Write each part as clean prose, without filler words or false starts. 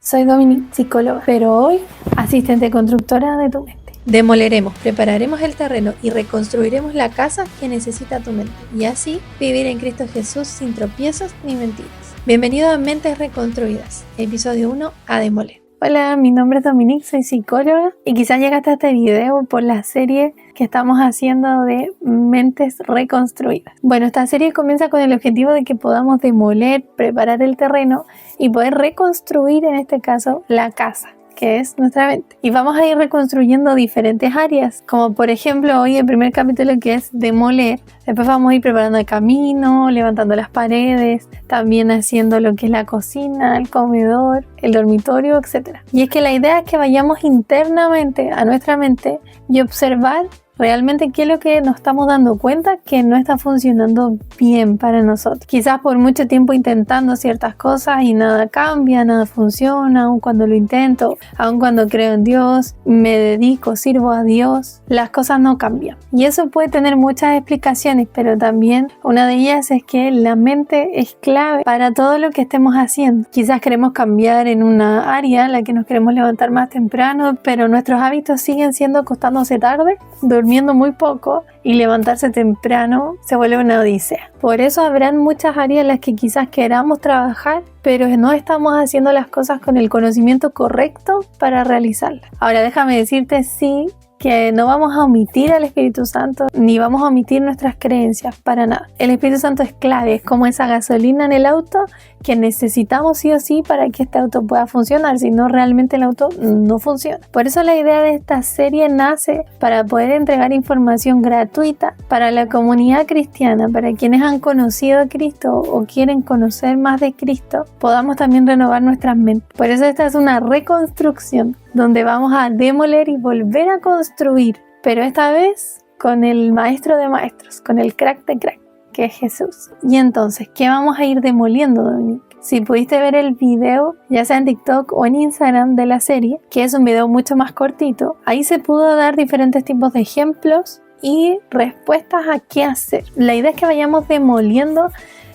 Soy Dominique, psicóloga, pero hoy asistente constructora de tu mente. Demoleremos, prepararemos el terreno y reconstruiremos la casa que necesita tu mente, y así vivir en Cristo Jesús sin tropiezos ni mentiras. Bienvenido a Mentes Reconstruidas, episodio 1, a demoler. Hola, mi nombre es Dominique, soy psicóloga y quizás llegaste a este video por la serie que estamos haciendo de Mentes Reconstruidas. Bueno, esta serie comienza con el objetivo de que podamos demoler, preparar el terreno y poder reconstruir, en este caso, la casa, que es nuestra mente. Y vamos a ir reconstruyendo diferentes áreas, como por ejemplo hoy el primer capítulo, que es demoler. Después vamos a ir preparando el camino, levantando las paredes, también haciendo lo que es la cocina, el comedor, el dormitorio, etc. Y es que la idea es que vayamos internamente a nuestra mente y observar realmente qué es lo que nos estamos dando cuenta que no está funcionando bien para nosotros. Quizás por mucho tiempo intentando ciertas cosas y nada cambia, nada funciona, aun cuando lo intento, aun cuando creo en Dios, me dedico, sirvo a Dios, las cosas no cambian. Y eso puede tener muchas explicaciones, pero también una de ellas es que la mente es clave para todo lo que estemos haciendo. Quizás queremos cambiar en una área en la que nos queremos levantar más temprano, pero nuestros hábitos siguen siendo acostándose tarde, durmiendo muy poco, y levantarse temprano se vuelve una odisea. Por eso habrán muchas áreas en las que quizás queramos trabajar, pero no estamos haciendo las cosas con el conocimiento correcto para realizarlas. Ahora déjame decirte sí, que no vamos a omitir al Espíritu Santo, ni vamos a omitir nuestras creencias, para nada. El Espíritu Santo es clave, es como esa gasolina en el auto que necesitamos sí o sí para que este auto pueda funcionar, si no realmente el auto no funciona. Por eso la idea de esta serie nace para poder entregar información gratuita para la comunidad cristiana, para quienes han conocido a Cristo o quieren conocer más de Cristo, podamos también renovar nuestras mentes. Por eso esta es una reconstrucción donde vamos a demoler y volver a construir, pero esta vez con el maestro de maestros, con el crack de crack, que es Jesús. Y entonces, ¿qué vamos a ir demoliendo, Dominique? Si pudiste ver el video, ya sea en TikTok o en Instagram de la serie, que es un video mucho más cortito, ahí se pudo dar diferentes tipos de ejemplos y respuestas a qué hacer. La idea es que vayamos demoliendo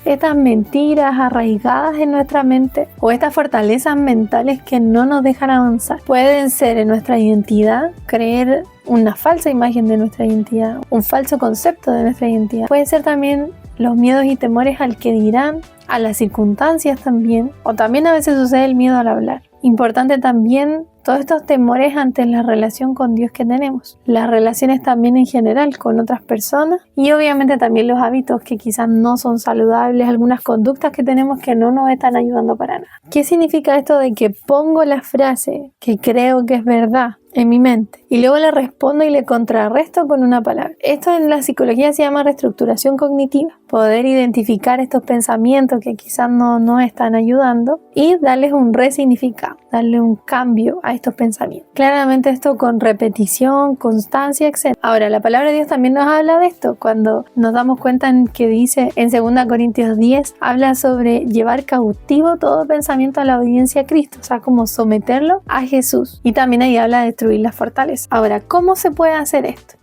estas mentiras arraigadas en nuestra mente o estas fortalezas mentales que no nos dejan avanzar. Pueden ser en nuestra identidad, creer una falsa imagen de nuestra identidad, un falso concepto de nuestra identidad. Puede ser también los miedos y temores al que dirán, a las circunstancias también, o también a veces sucede el miedo al hablar. Importante también todos estos temores ante la relación con Dios que tenemos, las relaciones también en general con otras personas y obviamente también los hábitos que quizás no son saludables, algunas conductas que tenemos que no nos están ayudando para nada. ¿Qué significa esto de que pongo la frase que creo que es verdad en mi mente y luego le respondo y le contrarresto con una palabra? Esto en la psicología se llama reestructuración cognitiva, poder identificar estos pensamientos que quizás no están ayudando y darles un resignificado, darle un cambio a estos pensamientos. Claramente esto con repetición, constancia, etc. Ahora, la palabra de Dios también nos habla de esto cuando nos damos cuenta en que dice en 2 Corintios 10, habla sobre llevar cautivo todo pensamiento a la obediencia a Cristo, o sea, como someterlo a Jesús. Y también ahí habla de destruir las fortalezas. Ahora, ¿cómo se puede hacer esto?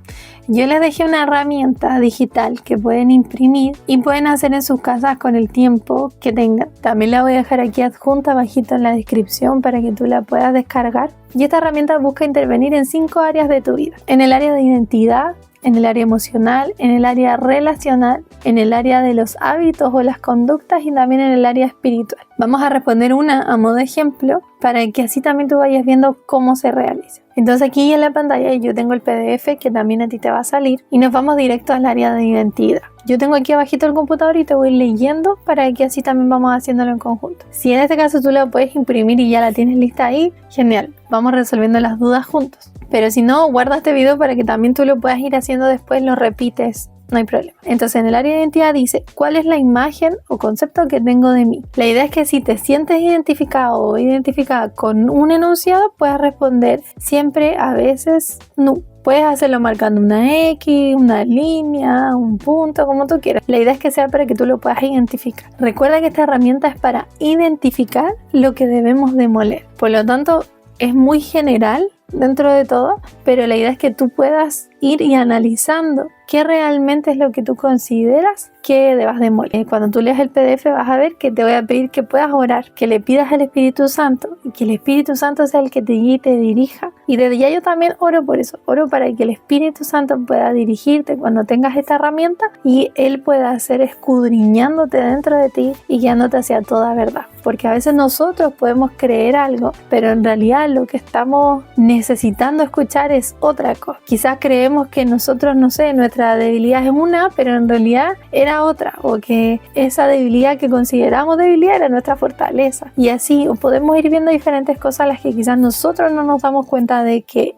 Yo les dejé una herramienta digital que pueden imprimir y pueden hacer en sus casas con el tiempo que tengan. También la voy a dejar aquí adjunta abajito en la descripción para que tú la puedas descargar. Y esta herramienta busca intervenir en 5 áreas de tu vida. En el área de identidad, en el área emocional, en el área relacional, en el área de los hábitos o las conductas y también en el área espiritual. Vamos a responder una a modo de ejemplo para que así también tú vayas viendo cómo se realiza. Entonces aquí en la pantalla yo tengo el PDF que también a ti te va a salir y nos vamos directo al área de identidad. Yo tengo aquí abajito el computador y te voy leyendo para que así también vamos haciéndolo en conjunto. Si en este caso tú la puedes imprimir y ya la tienes lista ahí, genial. Vamos resolviendo las dudas juntos. Pero si no, guarda este video para que también tú lo puedas ir haciendo después, lo repites. No hay problema. Entonces en el área de identidad dice ¿cuál es la imagen o concepto que tengo de mí? La idea es que si te sientes identificado o identificada con un enunciado puedas responder siempre, a veces, no. Puedes hacerlo marcando una X, una línea, un punto, como tú quieras. La idea es que sea para que tú lo puedas identificar. Recuerda que esta herramienta es para identificar lo que debemos demoler. Por lo tanto, es muy general dentro de todo, pero la idea es que tú puedas ir y analizando qué realmente es lo que tú consideras que debas demoler. Cuando tú leas el PDF vas a ver que te voy a pedir que puedas orar, que le pidas al Espíritu Santo y que el Espíritu Santo sea el que te guíe y te dirija. Y desde ya yo también oro por eso, oro para que el Espíritu Santo pueda dirigirte cuando tengas esta herramienta y Él pueda hacer escudriñándote dentro de ti y guiándote hacia toda verdad. Porque a veces nosotros podemos creer algo, pero en realidad lo que estamos necesitando escuchar es otra cosa. Quizás creemos que nosotros, no sé, nuestra debilidad es una, pero en realidad era otra, o que esa debilidad que consideramos debilidad era nuestra fortaleza. Y así podemos ir viendo diferentes cosas a las que quizás nosotros no nos damos cuenta de que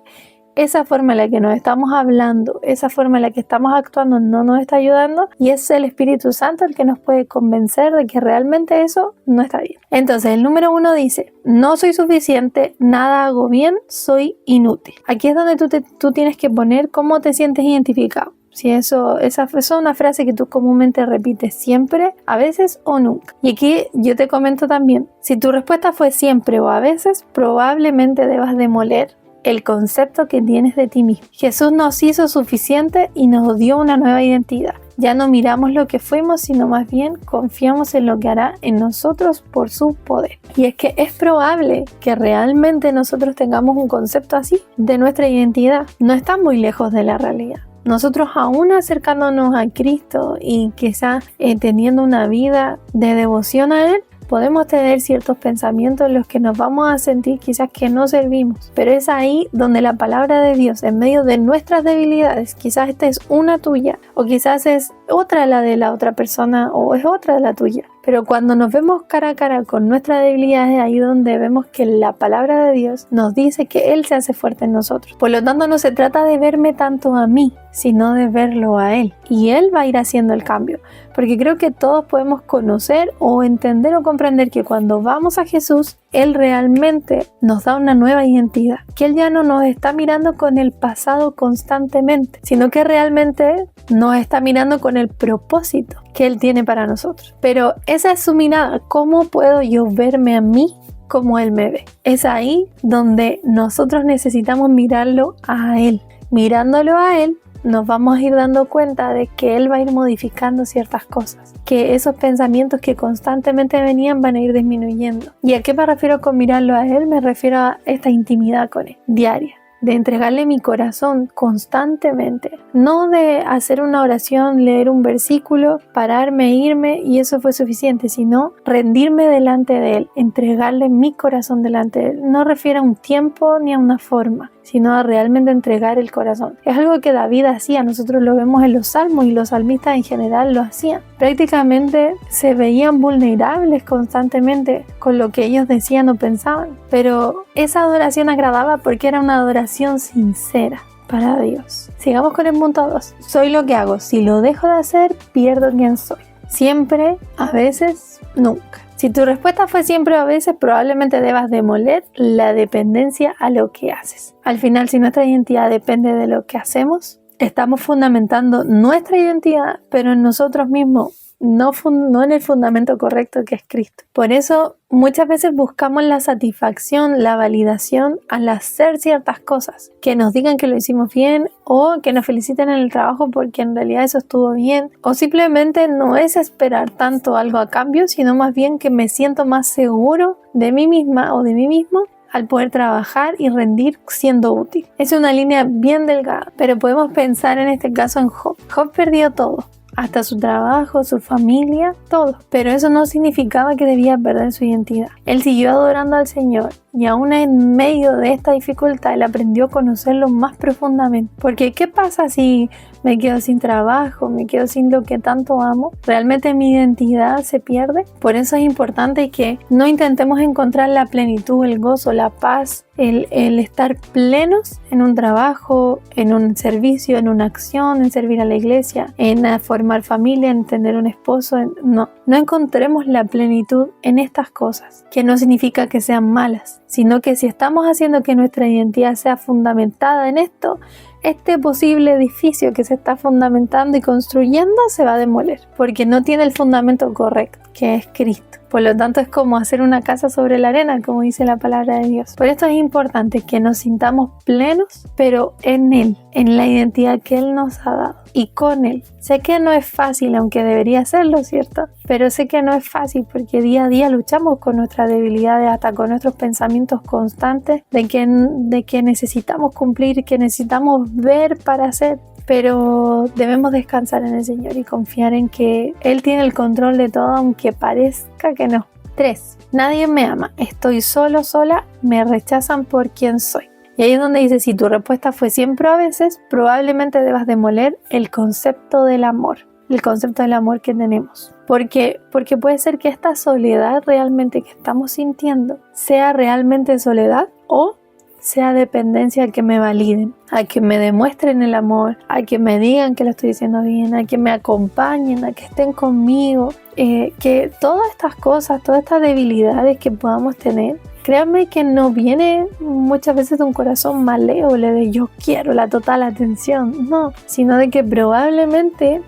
esa forma en la que nos estamos hablando, esa forma en la que estamos actuando no nos está ayudando, y es el Espíritu Santo el que nos puede convencer de que realmente eso no está bien. Entonces el número 1 dice: no soy suficiente, nada hago bien, soy inútil. Aquí es donde tú tienes que poner cómo te sientes identificado. Si esa es una frase que tú comúnmente repites siempre, a veces o nunca. Y aquí yo te comento también, si tu respuesta fue siempre o a veces, probablemente debas demoler el concepto que tienes de ti mismo. Jesús nos hizo suficiente y nos dio una nueva identidad. Ya no miramos lo que fuimos, sino más bien confiamos en lo que hará en nosotros por su poder. Y es que es probable que realmente nosotros tengamos un concepto así de nuestra identidad. No está muy lejos de la realidad. Nosotros aún acercándonos a Cristo y quizás teniendo una vida de devoción a Él, podemos tener ciertos pensamientos en los que nos vamos a sentir quizás que no servimos, pero es ahí donde la palabra de Dios, en medio de nuestras debilidades, quizás esta es una tuya, o quizás es otra la de la otra persona, o es otra la tuya. Pero cuando nos vemos cara a cara con nuestras debilidades, es ahí donde vemos que la palabra de Dios nos dice que Él se hace fuerte en nosotros. Por lo tanto, no se trata de verme tanto a mí, sino de verlo a Él. Y Él va a ir haciendo el cambio. Porque creo que todos podemos conocer o entender o comprender que cuando vamos a Jesús, Él realmente nos da una nueva identidad. Que Él ya no nos está mirando con el pasado constantemente, sino que realmente nos está mirando con el propósito que Él tiene para nosotros. Pero esa es su mirada. ¿Cómo puedo yo verme a mí como Él me ve? Es ahí donde nosotros necesitamos mirarlo a Él. Mirándolo a Él, nos vamos a ir dando cuenta de que Él va a ir modificando ciertas cosas, que esos pensamientos que constantemente venían van a ir disminuyendo. ¿Y a qué me refiero con mirarlo a Él? Me refiero a esta intimidad con Él, diaria, de entregarle mi corazón constantemente, no de hacer una oración, leer un versículo, pararme, irme y eso fue suficiente, sino rendirme delante de Él, entregarle mi corazón delante de Él. No refiere a un tiempo ni a una forma, sino a realmente entregar el corazón. Es algo que David hacía, nosotros lo vemos en los salmos y los salmistas en general lo hacían. Prácticamente se veían vulnerables constantemente con lo que ellos decían o pensaban, pero esa adoración agradaba porque era una adoración sincera para Dios. Sigamos con el punto 2. Soy lo que hago, si lo dejo de hacer, pierdo quién soy. Siempre, a veces, nunca. Si tu respuesta fue siempre o a veces, probablemente debas demoler la dependencia a lo que haces. Al final, si nuestra identidad depende de lo que hacemos, estamos fundamentando nuestra identidad, pero en nosotros mismos, no en el fundamento correcto que es Cristo. Por eso muchas veces buscamos la satisfacción, la validación al hacer ciertas cosas, que nos digan que lo hicimos bien o que nos feliciten en el trabajo porque en realidad eso estuvo bien, o simplemente no es esperar tanto algo a cambio, sino más bien que me siento más seguro de mí misma o de mí mismo al poder trabajar y rendir siendo útil. Es una línea bien delgada, pero podemos pensar en este caso en Job. Job perdió todo, hasta su trabajo, su familia, todo. Pero eso no significaba que debía perder su identidad. Él siguió adorando al Señor y aún en medio de esta dificultad, él aprendió a conocerlo más profundamente. Porque ¿qué pasa si me quedo sin trabajo, me quedo sin lo que tanto amo? ¿Realmente mi identidad se pierde? Por eso es importante que no intentemos encontrar la plenitud, el gozo, la paz, el estar plenos en un trabajo, en un servicio, en una acción, en servir a la iglesia, en formar familia, en tener un esposo. No encontremos la plenitud en estas cosas, que no significa que sean malas, sino que si estamos haciendo que nuestra identidad sea fundamentada en esto, este posible edificio que se está fundamentando y construyendo se va a demoler, porque no tiene el fundamento correcto, que es Cristo. Por lo tanto, es como hacer una casa sobre la arena, como dice la palabra de Dios. Por esto es importante que nos sintamos plenos, pero en Él, en la identidad que Él nos ha dado y con Él. Sé que no es fácil, aunque debería serlo, ¿cierto? Pero sé que no es fácil porque día a día luchamos con nuestras debilidades, hasta con nuestros pensamientos constantes de que necesitamos cumplir, que necesitamos ver para hacer. Pero debemos descansar en el Señor y confiar en que Él tiene el control de todo, aunque parezca que no. 3. Nadie me ama. Estoy solo, sola. Me rechazan por quien soy. Y ahí es donde dice, si tu respuesta fue siempre o a veces, probablemente debas demoler el concepto del amor. El concepto del amor que tenemos. Porque puede ser que esta soledad realmente que estamos sintiendo sea realmente soledad o sea dependencia a que me validen, a que me demuestren el amor, a que me digan que lo estoy haciendo bien, a que me acompañen, a que estén conmigo, que todas estas cosas, todas estas debilidades que podamos tener, créanme que no viene muchas veces de un corazón malévolo de yo quiero la total atención, no, sino de que probablemente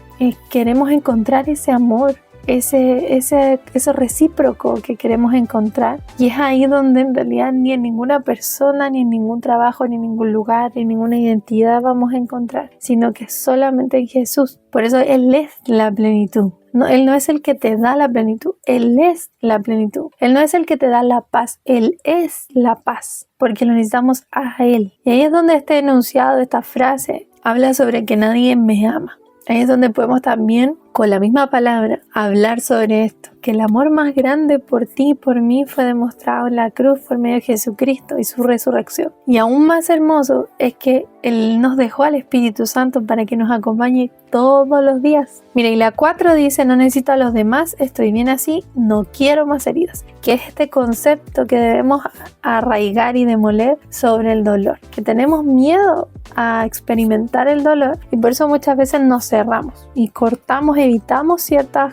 queremos encontrar ese amor, eso recíproco que queremos encontrar, y es ahí donde en realidad ni en ninguna persona, ni en ningún trabajo, ni en ningún lugar, ni en ninguna identidad vamos a encontrar, sino que solamente en Jesús. Por eso Él es la plenitud. No, Él no es el que te da la plenitud, Él es la plenitud. Él no es el que te da la paz, Él es la paz, porque lo necesitamos a Él. Y ahí es donde este enunciado, esta frase, habla sobre que nadie me ama. Ahí es donde podemos también, con la misma palabra, hablar sobre esto. Que el amor más grande por ti y por mí fue demostrado en la cruz por medio de Jesucristo y su resurrección. Y aún más hermoso es que Él nos dejó al Espíritu Santo para que nos acompañe todos los días. Mira, y la 4 dice, no necesito a los demás, estoy bien así, no quiero más heridas. Que es este concepto que debemos arraigar y demoler sobre el dolor. Que tenemos miedo a experimentar el dolor y por eso muchas veces nos cerramos y cortamos, evitamos ciertas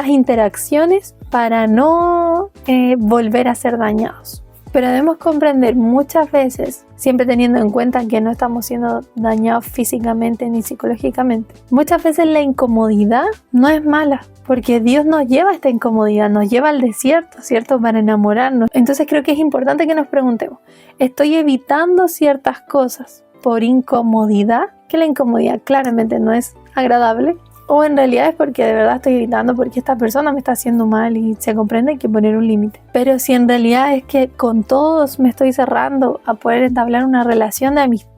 interacciones para no volver a ser dañados. Pero debemos comprender muchas veces, siempre teniendo en cuenta que no estamos siendo dañados físicamente ni psicológicamente, muchas veces la incomodidad no es mala, porque Dios nos lleva a esta incomodidad, nos lleva al desierto, ¿cierto? Para enamorarnos. Entonces creo que es importante que nos preguntemos, ¿estoy evitando ciertas cosas por incomodidad? Que la incomodidad claramente no es agradable. O en realidad es porque de verdad estoy evitando porque esta persona me está haciendo mal y se comprende que hay que poner un límite. Pero si en realidad es que con todos me estoy cerrando a poder entablar una relación de amistad,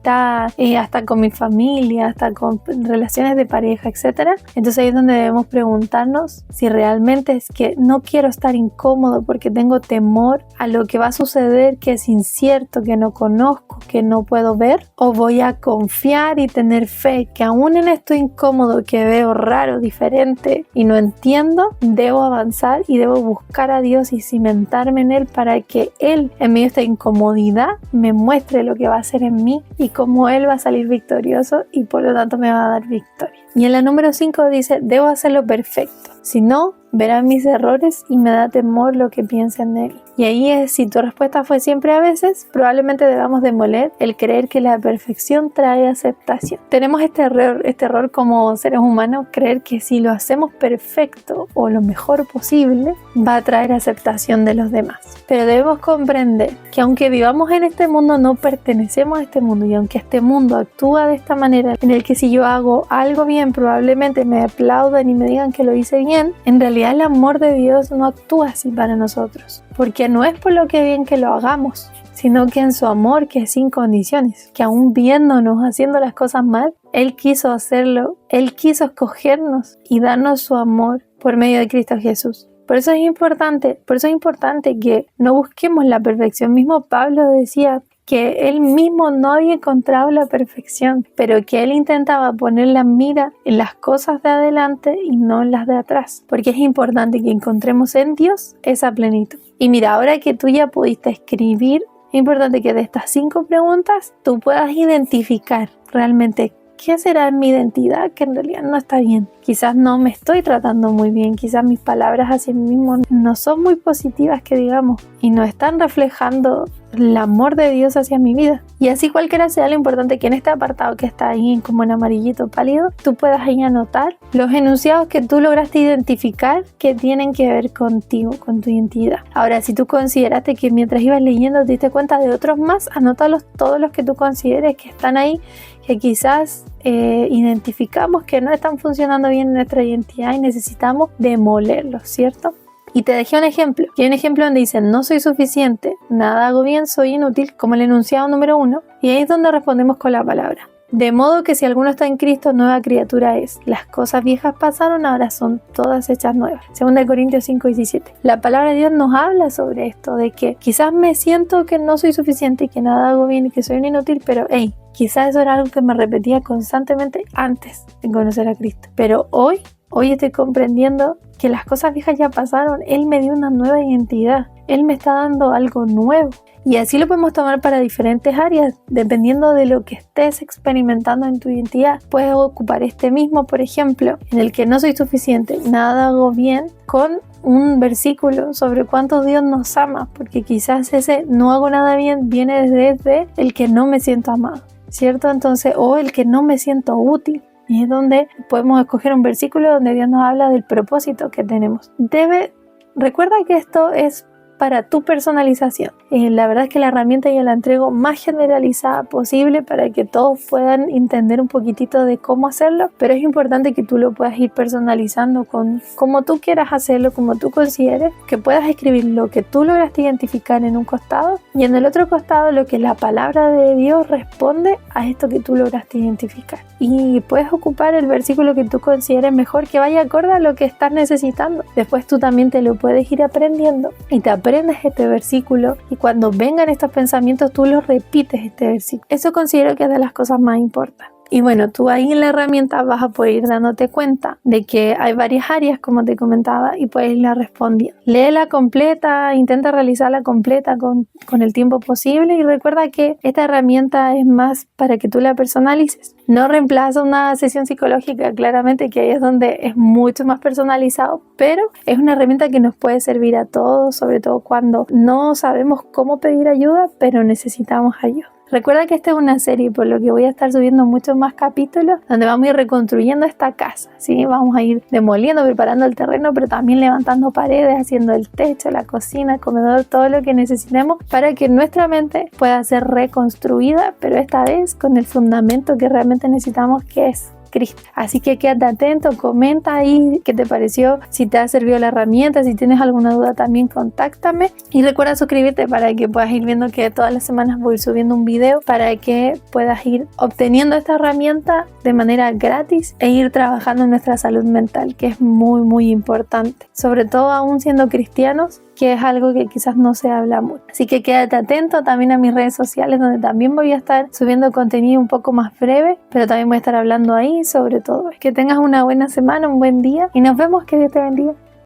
hasta con mi familia, hasta con relaciones de pareja, etc. Entonces ahí es donde debemos preguntarnos si realmente es que no quiero estar incómodo porque tengo temor a lo que va a suceder, que es incierto, que no conozco, que no puedo ver, o voy a confiar y tener fe que aún en esto incómodo que veo raro, diferente y no entiendo, debo avanzar y debo buscar a Dios y cimentarme en Él para que Él, en medio de esta incomodidad, me muestre lo que va a hacer en mí y cómo Él va a salir victorioso y por lo tanto me va a dar victoria. Y en la número 5 dice, debo hacerlo perfecto, si no, verán mis errores y me da temor lo que piensen de mí. Y ahí es, si tu respuesta fue siempre a veces, probablemente debamos demoler el creer que la perfección trae aceptación. Tenemos este error como seres humanos, creer que si lo hacemos perfecto o lo mejor posible, va a traer aceptación de los demás. Pero debemos comprender que aunque vivamos en este mundo, no pertenecemos a este mundo, y aunque este mundo actúa de esta manera, en el que si yo hago algo bien, probablemente me aplaudan y me digan que lo hice bien, en realidad el amor de Dios no actúa así para nosotros, porque no es por lo que bien que lo hagamos, sino que en su amor, que es sin condiciones, que aún viéndonos haciendo las cosas mal, Él quiso hacerlo, Él quiso escogernos y darnos su amor por medio de Cristo Jesús. Por eso es importante que no busquemos la perfección. Mismo Pablo decía que él mismo no había encontrado la perfección, pero que él intentaba poner la mira en las cosas de adelante y no en las de atrás, porque es importante que encontremos en Dios esa plenitud. Y mira, ahora que tú ya pudiste escribir, es importante que de estas 5 preguntas tú puedas identificar realmente ¿qué será en mi identidad que en realidad no está bien? Quizás no me estoy tratando muy bien, quizás mis palabras hacia mí mismo no son muy positivas que digamos y no están reflejando el amor de Dios hacia mi vida. Y así cualquiera sea lo importante que en este apartado que está ahí como en amarillito pálido, tú puedas ahí anotar los enunciados que tú lograste identificar que tienen que ver contigo, con tu identidad. Ahora, si tú consideraste que mientras ibas leyendo te diste cuenta de otros más, anótalos todos los que tú consideres que están ahí, que quizás identificamos que no están funcionando bien en nuestra identidad y necesitamos demolerlos, ¿cierto? Y te dejé un ejemplo. Y hay un ejemplo donde dice: no soy suficiente, nada hago bien, soy inútil, como el enunciado número 1. Y ahí es donde respondemos con la palabra. De modo que si alguno está en Cristo, nueva criatura es. Las cosas viejas pasaron, ahora son todas hechas nuevas. 2 Corintios 5:17. La palabra de Dios nos habla sobre esto, de que quizás me siento que no soy suficiente, que nada hago bien y que soy un inútil, pero quizás eso era algo que me repetía constantemente antes de conocer a Cristo. Pero hoy estoy comprendiendo que las cosas viejas ya pasaron. Él me dio una nueva identidad. Él me está dando algo nuevo. Y así lo podemos tomar para diferentes áreas. Dependiendo de lo que estés experimentando en tu identidad, puedes ocupar este mismo, por ejemplo, en el que no soy suficiente, nada hago bien, con un versículo sobre cuánto Dios nos ama, porque quizás ese no hago nada bien viene desde el que no me siento amado, ¿cierto? Entonces, o el que no me siento útil. Y es donde podemos escoger un versículo donde Dios nos habla del propósito que tenemos. Recuerda que esto es para tu personalización. La verdad es que la herramienta yo la entrego más generalizada posible para que todos puedan entender un poquitito de cómo hacerlo, pero es importante que tú lo puedas ir personalizando con como tú quieras hacerlo, como tú consideres, que puedas escribir lo que tú lograste identificar en un costado y en el otro costado lo que la palabra de Dios responde a esto que tú lograste identificar. Y puedes ocupar el versículo que tú consideres mejor, que vaya acorde a lo que estás necesitando. Después tú también te lo puedes ir aprendiendo y te aprendes este versículo, y cuando vengan estos pensamientos tú los repites este versículo. Eso considero que es de las cosas más importantes. Y bueno, tú ahí en la herramienta vas a poder ir dándote cuenta de que hay varias áreas, como te comentaba, y puedes irla respondiendo. Léela completa, intenta realizarla completa con el tiempo posible, y recuerda que esta herramienta es más para que tú la personalices. No reemplaza una sesión psicológica, claramente, que ahí es donde es mucho más personalizado, pero es una herramienta que nos puede servir a todos, sobre todo cuando no sabemos cómo pedir ayuda, pero necesitamos ayuda. Recuerda que esta es una serie, por lo que voy a estar subiendo muchos más capítulos donde vamos a ir reconstruyendo esta casa, ¿sí? Vamos a ir demoliendo, preparando el terreno, pero también levantando paredes, haciendo el techo, la cocina, el comedor, todo lo que necesitemos para que nuestra mente pueda ser reconstruida, pero esta vez con el fundamento que realmente necesitamos, que es Cristo. Así que quédate atento, comenta ahí qué te pareció, si te ha servido la herramienta, si tienes alguna duda también contáctame y recuerda suscribirte para que puedas ir viendo que todas las semanas voy subiendo un video para que puedas ir obteniendo esta herramienta de manera gratis e ir trabajando en nuestra salud mental, que es muy muy importante, sobre todo aún siendo cristianos, que es algo que quizás no se habla mucho. Así que quédate atento también a mis redes sociales, donde también voy a estar subiendo contenido un poco más breve, pero también voy a estar hablando ahí sobre todo. Que tengas una buena semana, un buen día y nos vemos. Que Dios te bendiga.